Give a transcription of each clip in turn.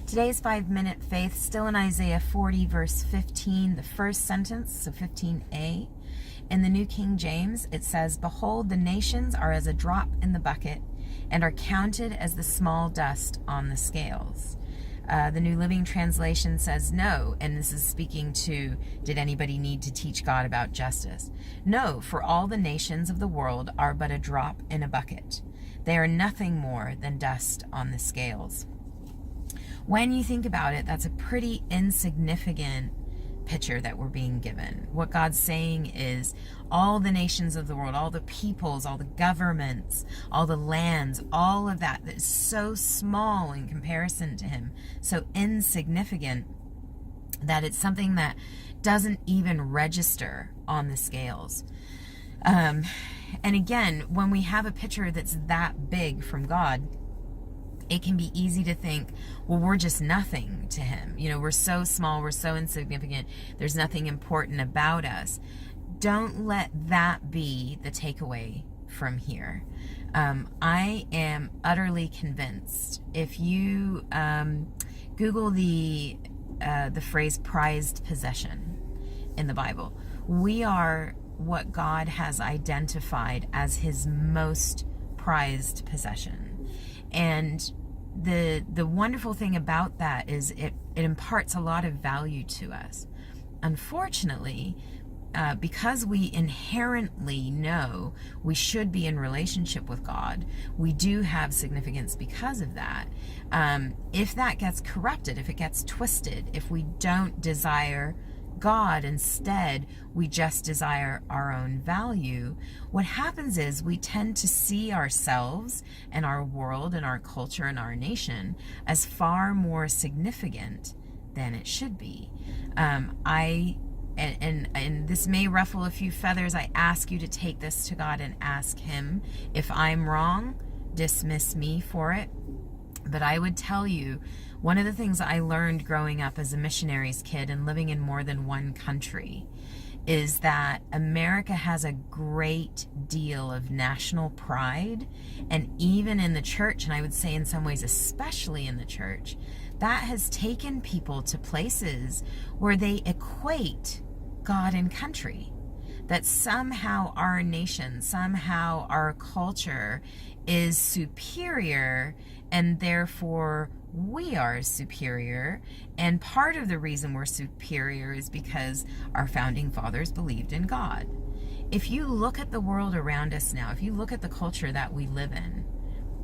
Today's 5-minute faith, still in Isaiah 40, verse 15, the first sentence, so 15a. In the New King James, it says, "Behold, the nations are as a drop in the bucket, and are counted as the small dust on the scales." The New Living Translation says, "No," and this is speaking to, did anybody need to teach God about justice? "No, for all the nations of the world are but a drop in a bucket. They are nothing more than dust on the scales." When you think about it, that's a pretty insignificant picture that we're being given. What God's saying is all the nations of the world, all the peoples, all the governments, all the lands, all of that is so small in comparison to him, so insignificant that it's something that doesn't even register on the scales. And again, when we have a picture that's that big from God, it can be easy to think, well, we're just nothing to him. You know, we're so small, we're so insignificant, there's nothing important about us. Don't let that be the takeaway from here. I am utterly convinced. If you Google the phrase prized possession in the Bible, we are what God has identified as his most prized possession. And the wonderful thing about that is it imparts a lot of value to us. Unfortunately, because we inherently know we should be in relationship with God, we do have significance because of that. If that gets corrupted, if it gets twisted, if we don't desire God, instead we just desire our own value, what happens is we tend to see ourselves and our world and our culture and our nation as far more significant than it should be. And this may ruffle a few feathers. I ask you to take this to God and ask him. If I'm wrong, dismiss me for it. But I would tell you, one of the things I learned growing up as a missionary's kid and living in more than one country is that America has a great deal of national pride. And even in the church, and I would say in some ways, especially in the church, that has taken people to places where they equate God and country. That somehow our nation, somehow our culture is superior, and therefore we are superior. And part of the reason we're superior is because our founding fathers believed in God. If you look at the world around us now, if you look at the culture that we live in,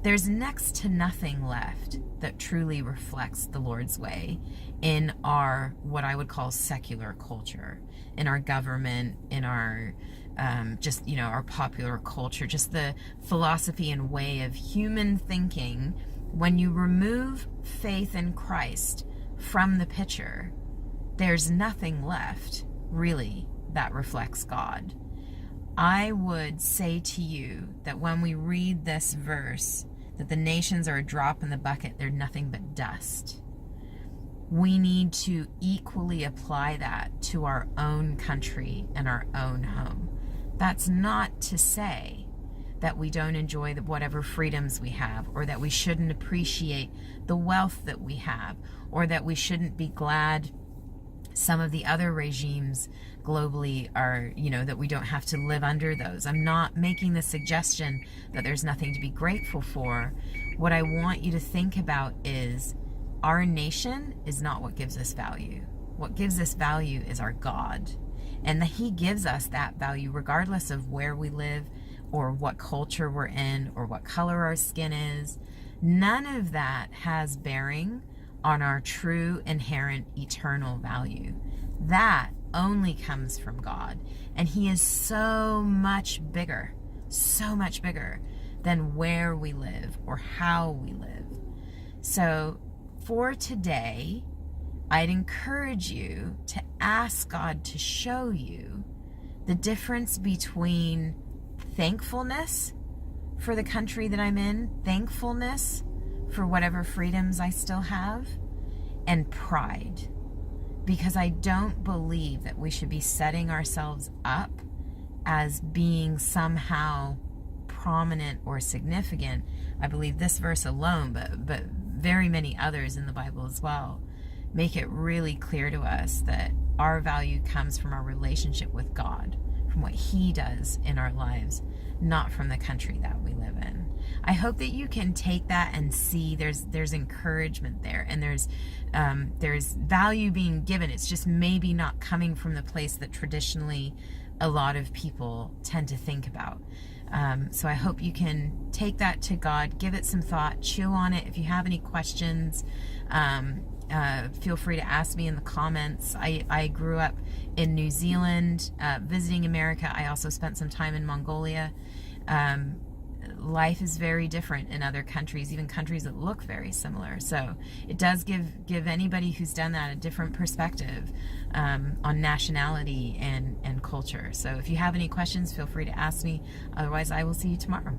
there's next to nothing left that truly reflects the Lord's way in our, what I would call, secular culture, in our government, in our just, you know, our popular culture, just the philosophy and way of human thinking. When you remove faith in Christ from the picture, there's nothing left really that reflects God. I would say to you that when we read this verse, that the nations are a drop in the bucket, they're nothing but dust, we need to equally apply that to our own country and our own home. That's not to say that we don't enjoy whatever freedoms we have, or that we shouldn't appreciate the wealth that we have, or that we shouldn't be glad some of the other regimes globally are, you know, that we don't have to live under those. I'm not making the suggestion that there's nothing to be grateful for. What I want you to think about is our nation is not what gives us value. What gives us value is our God. And that he gives us that value regardless of where we live, or what culture we're in, or what color our skin is. None of that has bearing on our true, inherent, eternal value. That only comes from God. And he is so much bigger than where we live or how we live. So for today, I'd encourage you to ask God to show you the difference between thankfulness for the country that I'm in, thankfulness for whatever freedoms I still have, and pride. Because I don't believe that we should be setting ourselves up as being somehow prominent or significant. I believe this verse alone, but very many others in the Bible as well, make it really clear to us that our value comes from our relationship with God, from what He does in our lives, not from the country that we live in. I hope that you can take that and see there's encouragement there, and there's value being given. It's just maybe not coming from the place that traditionally a lot of people tend to think about. So I hope you can take that to God, give it some thought, chew on it. If you have any questions, feel free to ask me in the comments. I grew up in New Zealand, visiting America. I also spent some time in Mongolia. Life is very different in other countries, even countries that look very similar. So it does give anybody who's done that a different perspective on nationality and culture. So if you have any questions, feel free to ask me. Otherwise, I will see you tomorrow.